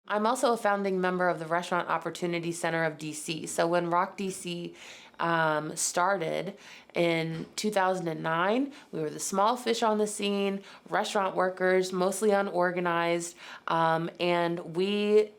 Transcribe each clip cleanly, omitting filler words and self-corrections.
I'm also a founding member of the Restaurant Opportunity Center of DC. So when Rock DC started in 2009, we were the small fish on the scene, restaurant workers, mostly unorganized, and we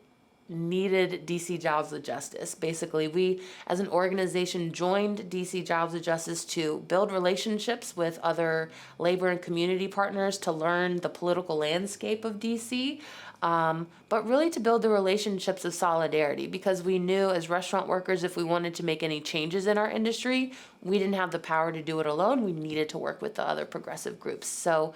needed DC Jobs with Justice. Basically, we as an organization joined DC Jobs with Justice to build relationships with other labor and community partners to learn the political landscape of DC, but really to build the relationships of solidarity, because we knew as restaurant workers, if we wanted to make any changes in our industry, we didn't have the power to do it alone. We needed to work with the other progressive groups. So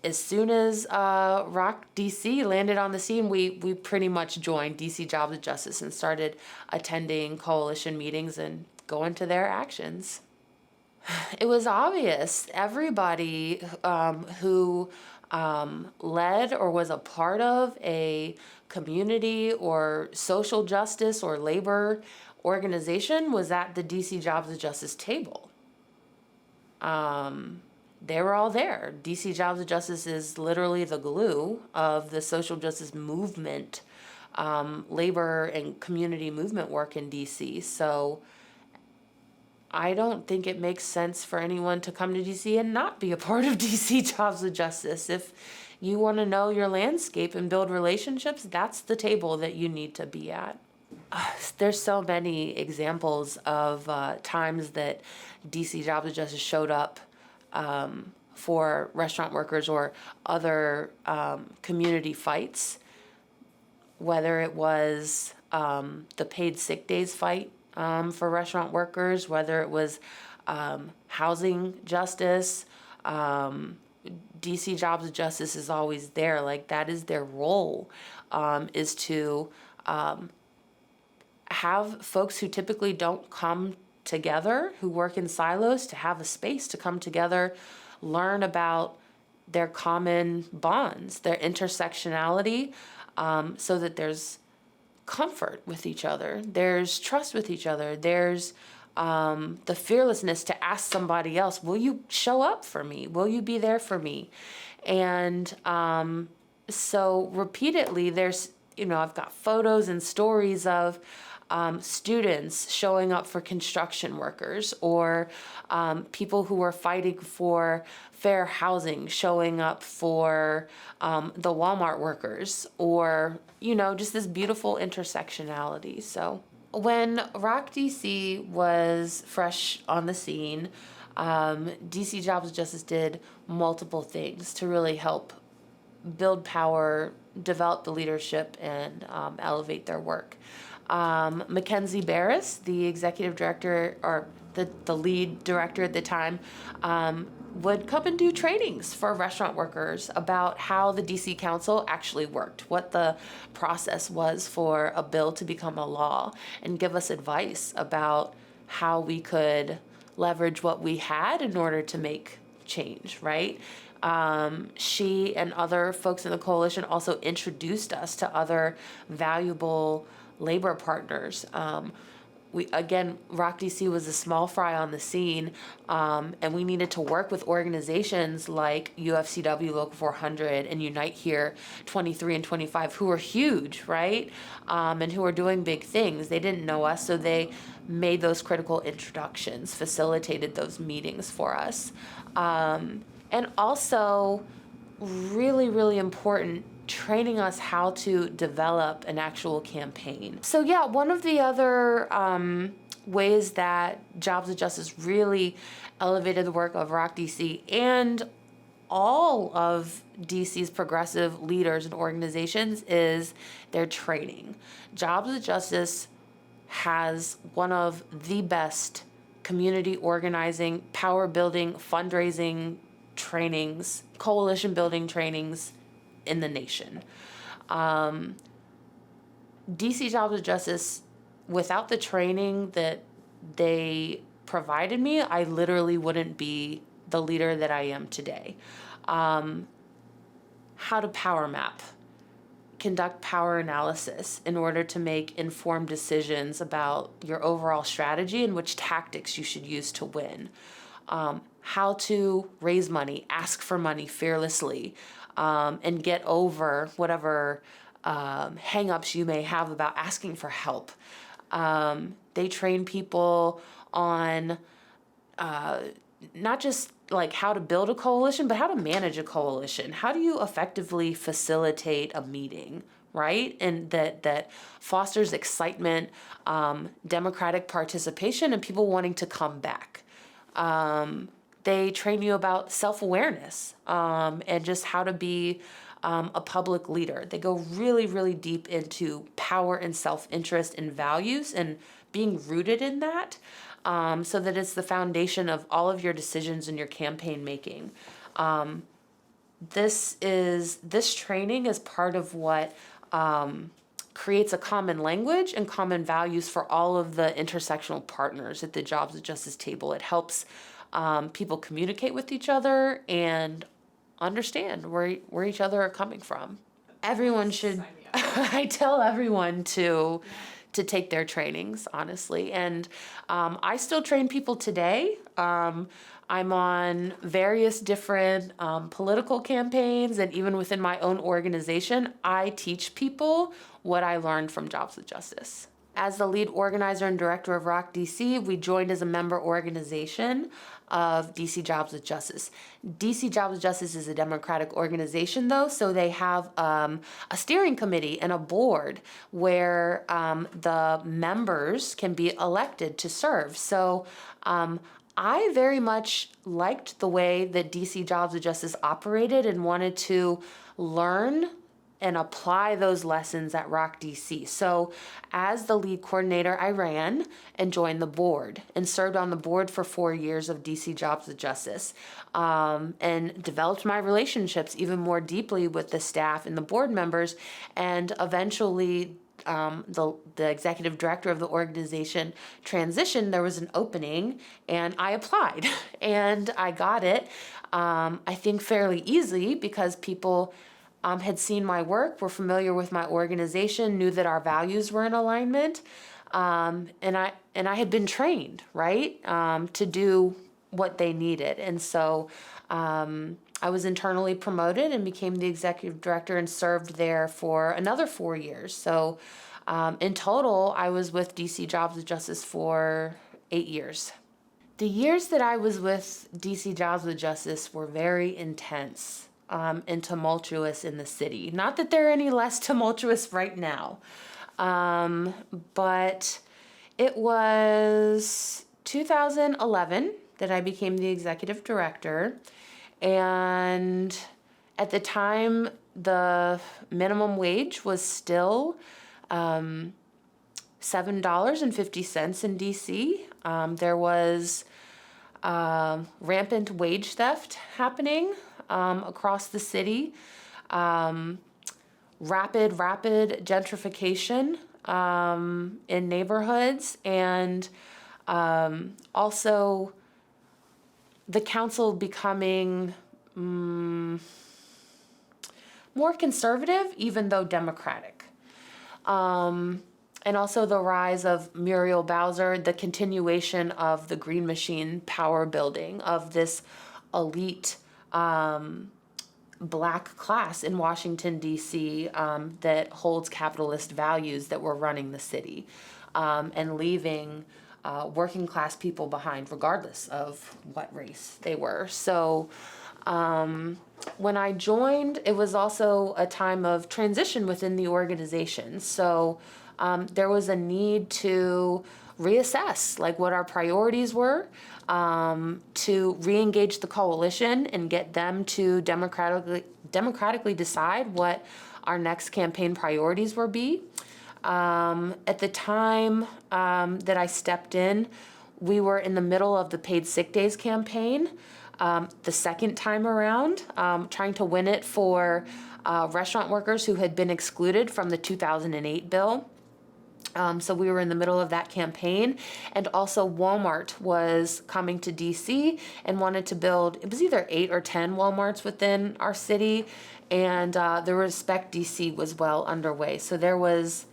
as soon as Rock DC landed on the scene, we pretty much joined DC Jobs with Justice and started attending coalition meetings and going to their actions. It was obvious. Everybody who led or was a part of a community or social justice or labor organization was at the DC Jobs with Justice table. They were all there. DC Jobs with Justice is literally the glue of the social justice movement, labor and community movement work in DC. So I don't think it makes sense for anyone to come to DC and not be a part of DC Jobs with Justice. If you want to know your landscape and build relationships, that's the table that you need to be at. There's so many examples of times that DC Jobs with Justice showed up for restaurant workers or other community fights, whether it was the paid sick days fight for restaurant workers, whether it was housing justice. DC Jobs with Justice is always there. Like, that is their role, is to have folks who typically don't come together, who work in silos, to have a space to come together, learn about their common bonds, their intersectionality, so that there's comfort with each other, there's trust with each other, there's the fearlessness to ask somebody else, will you show up for me? Will you be there for me? And so repeatedly, there's, I've got photos and stories of students showing up for construction workers, or people who are fighting for fair housing showing up for the Walmart workers, or, just this beautiful intersectionality. So when Rock DC was fresh on the scene, DC Jobs with Justice did multiple things to really help build power, develop the leadership, and elevate their work. Mackenzie Barris, the executive director, or the lead director at the time, would come and do trainings for restaurant workers about how the DC Council actually worked, what the process was for a bill to become a law, and give us advice about how we could leverage what we had in order to make change, right? She and other folks in the coalition also introduced us to other valuable labor partners. Rock DC was a small fry on the scene, and we needed to work with organizations like UFCW Local 400 and Unite Here 23 and 25, who were huge, right? And who were doing big things. They didn't know us, so they made those critical introductions, facilitated those meetings for us. And also, really, really important, training us how to develop an actual campaign. So yeah, one of the other ways that Jobs with Justice really elevated the work of Rock DC and all of DC's progressive leaders and organizations is their training. Jobs with Justice has one of the best community organizing, power building, fundraising trainings, coalition building trainings in the nation. DC Jobs with Justice, without the training that they provided me, I literally wouldn't be the leader that I am today. How to power map, conduct power analysis in order to make informed decisions about your overall strategy and which tactics you should use to win. How to raise money, ask for money fearlessly, and get over whatever hang-ups you may have about asking for help. They train people on not just like how to build a coalition, but how to manage a coalition. How do you effectively facilitate a meeting, right? And that fosters excitement, democratic participation, and people wanting to come back. They train you about self-awareness, and just how to be a public leader. They go really, really deep into power and self-interest and values and being rooted in that, so that it's the foundation of all of your decisions and your campaign making. This training is part of what creates a common language and common values for all of the intersectional partners at the Jobs of Justice table. It helps people communicate with each other and understand where each other are coming from. Everyone should, I tell everyone to take their trainings, honestly. And I still train people today. I'm on various different political campaigns, and even within my own organization, I teach people what I learned from Jobs with Justice. As the lead organizer and director of ROC DC, we joined as a member organization of DC Jobs with Justice. DC Jobs with Justice is a democratic organization, though, so they have a steering committee and a board where the members can be elected to serve. So I very much liked the way that DC Jobs with Justice operated and wanted to learn and apply those lessons at ROC DC. So as the lead coordinator, I ran and joined the board and served on the board for 4 years of DC Jobs with Justice, and developed my relationships even more deeply with the staff and the board members, and eventually the executive director of the organization transitioned. There was an opening and I applied and I got it, I think fairly easily, because people had seen my work, were familiar with my organization, knew that our values were in alignment, and I had been trained, right, to do what they needed. And so I was internally promoted and became the executive director and served there for another 4 years. So in total, I was with DC Jobs with Justice for 8 years. The years that I was with DC Jobs with Justice were very intense. And tumultuous in the city. Not that they're any less tumultuous right now, but it was 2011 that I became the executive director, and at the time the minimum wage was still $7.50 in DC. There was rampant wage theft happening across the city, rapid gentrification in neighborhoods, and also the council becoming more conservative, even though democratic. And also the rise of Muriel Bowser, the continuation of the Green Machine power building of this elite Black class in Washington, D.C. That holds capitalist values that were running the city, and leaving working class people behind, regardless of what race they were. So when I joined, it was also a time of transition within the organization. So there was a need to reassess like what our priorities were, to re-engage the coalition and get them to democratically decide what our next campaign priorities will be. At the time that I stepped in, we were in the middle of the paid sick days campaign, the second time around, trying to win it for restaurant workers who had been excluded from the 2008 bill. So we were in the middle of that campaign, and also Walmart was coming to DC and wanted to build, it was either 8 or 10 Walmarts within our city, and the Respect DC was well underway. So there was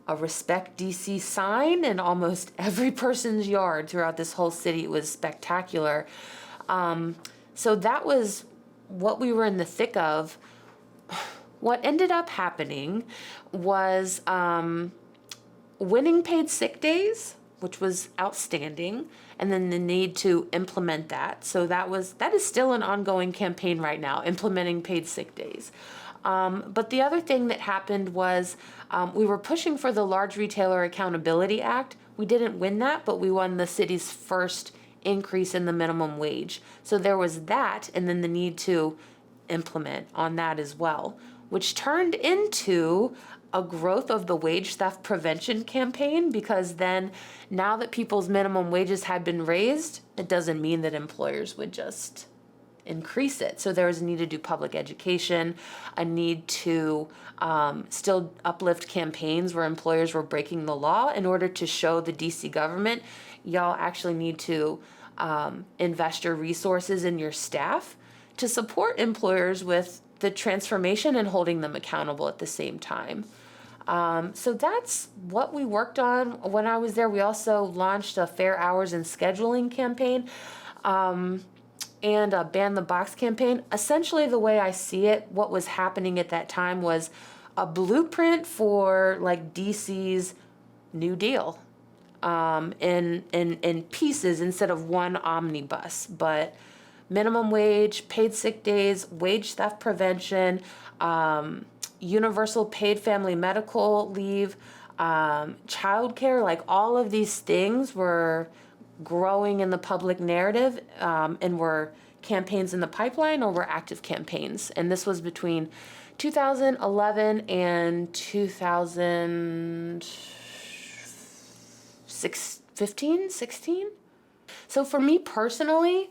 a Respect DC sign in almost every person's yard throughout this whole city. It was spectacular. So that was what we were in the thick of What ended up happening was winning paid sick days, which was outstanding, and then the need to implement that. So that is still an ongoing campaign right now, implementing paid sick days. But the other thing that happened was we were pushing for the Large Retailer Accountability Act. We didn't win that, but we won the city's first increase in the minimum wage. So there was that, and then the need to implement on that as well, which turned into a growth of the wage theft prevention campaign, because then now that people's minimum wages had been raised, it doesn't mean that employers would just increase it. So there was a need to do public education, a need to still uplift campaigns where employers were breaking the law in order to show the DC government, y'all actually need to invest your resources in your staff to support employers with the transformation and holding them accountable at the same time. So that's what we worked on when I was there. We also launched a fair hours and scheduling campaign and a ban the box campaign. Essentially, the way I see it, what was happening at that time was a blueprint for like DC's New Deal in pieces instead of one omnibus. But minimum wage, paid sick days, wage theft prevention, universal paid family medical leave, childcare, like all of these things were growing in the public narrative and were campaigns in the pipeline or were active campaigns. And this was between 2011 and 2015, 16. So for me personally,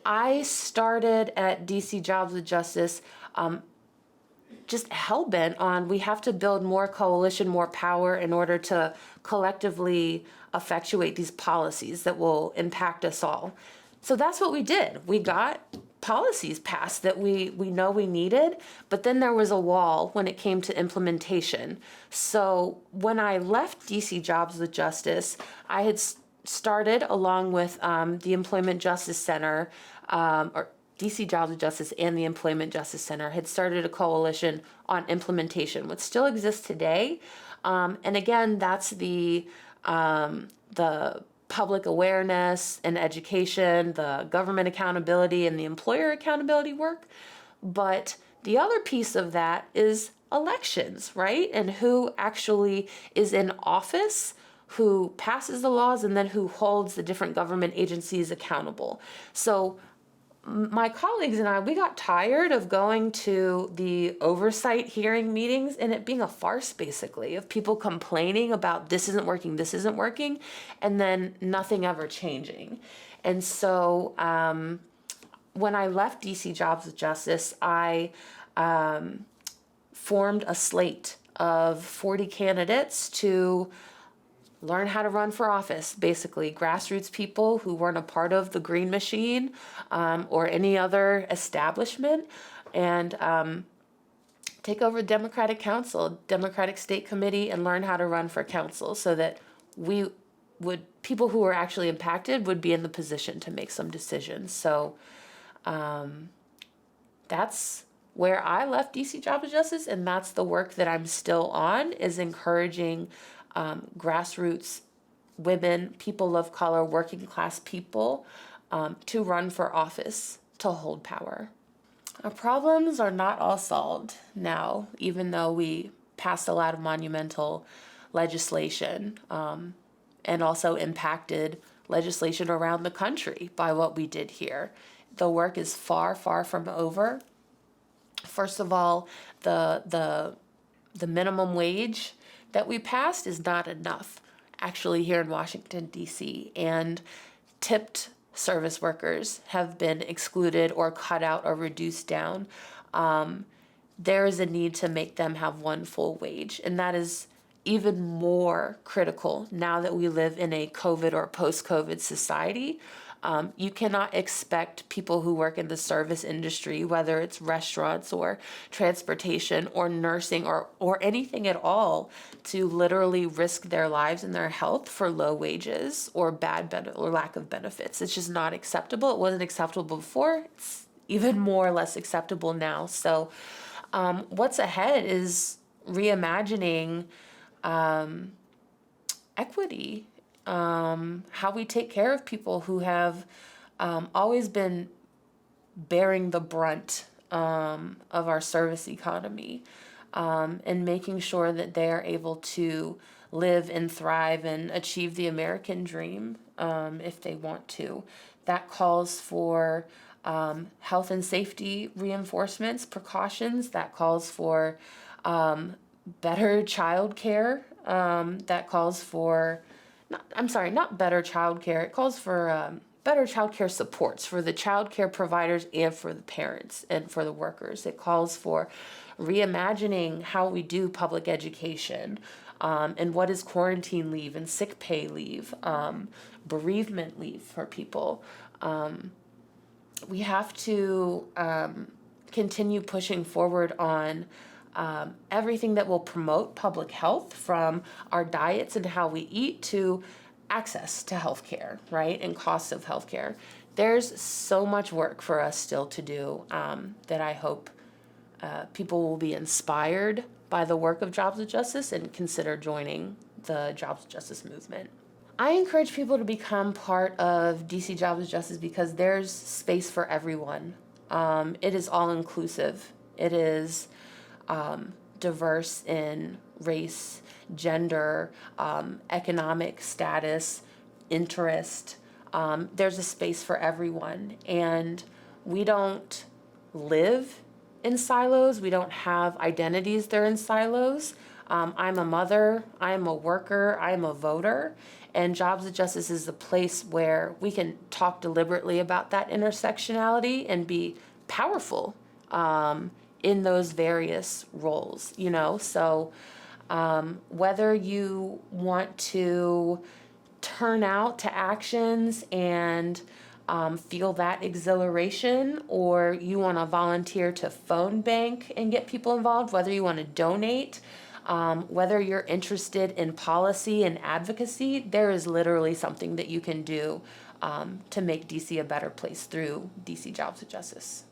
I started at DC Jobs with Justice just hell-bent on we have to build more coalition, more power in order to collectively effectuate these policies that will impact us all. So that's what we did. We got policies passed that we know we needed, but then there was a wall when it came to implementation. So when I left DC Jobs with Justice, I had started along with the Employment Justice Center, or DC Jobs with Justice and the Employment Justice Center had started a coalition on implementation, which still exists today. And again, that's the public awareness and education, the government accountability and the employer accountability work. But the other piece of that is elections, right? And who actually is in office, who passes the laws, and then who holds the different government agencies accountable. So my colleagues and I, we got tired of going to the oversight hearing meetings and it being a farce, basically, of people complaining about this isn't working, and then nothing ever changing. And so when I left DC Jobs with Justice, I formed a slate of 40 candidates to learn how to run for office, basically grassroots people who weren't a part of the green machine or any other establishment, and take over Democratic Council, Democratic State Committee, and learn how to run for council so that people who were actually impacted would be in the position to make some decisions. So that's where I left DC Jobs with Justice, and that's the work that I'm still on, is encouraging grassroots women, people of color, working class people to run for office, to hold power. Our problems are not all solved now, even though we passed a lot of monumental legislation and also impacted legislation around the country by what we did here. The work is far, far from over. First of all, the minimum wage that we passed is not enough, actually, here in Washington, D.C., and tipped service workers have been excluded or cut out or reduced down. There is a need to make them have one full wage, and that is even more critical now that we live in a COVID or post-COVID society. You cannot expect people who work in the service industry, whether it's restaurants or transportation or nursing or anything at all, to literally risk their lives and their health for low wages or or lack of benefits. It's just not acceptable. It wasn't acceptable before. It's even more or less acceptable now. So What's ahead is reimagining equity, how we take care of people who have always been bearing the brunt of our service economy, and making sure that they are able to live and thrive and achieve the American dream, if they want to. That calls for health and safety reinforcements, precautions. That calls for better child care. That calls for, not better child care. It calls for better child care supports for the child care providers and for the parents and for the workers. It calls for reimagining how we do public education, and what is quarantine leave and sick pay leave, bereavement leave for people. We have to continue pushing forward on everything that will promote public health, from our diets and how we eat to access to healthcare, right, and costs of healthcare. There's so much work for us still to do, that I hope people will be inspired by the work of Jobs with Justice and consider joining the Jobs with Justice movement. I encourage people to become part of DC Jobs with Justice because there's space for everyone. It is all inclusive. It is diverse in race, gender, economic status, interest. There's a space for everyone. And we don't live in silos. We don't have identities that are in silos. I'm a mother, I'm a worker, I'm a voter, and Jobs with Justice is the place where we can talk deliberately about that intersectionality and be powerful in those various roles, you know? So whether you want to turn out to actions and feel that exhilaration, or you want to volunteer to phone bank and get people involved, whether you want to donate, whether you're interested in policy and advocacy, there is literally something that you can do to make DC a better place through DC Jobs with Justice.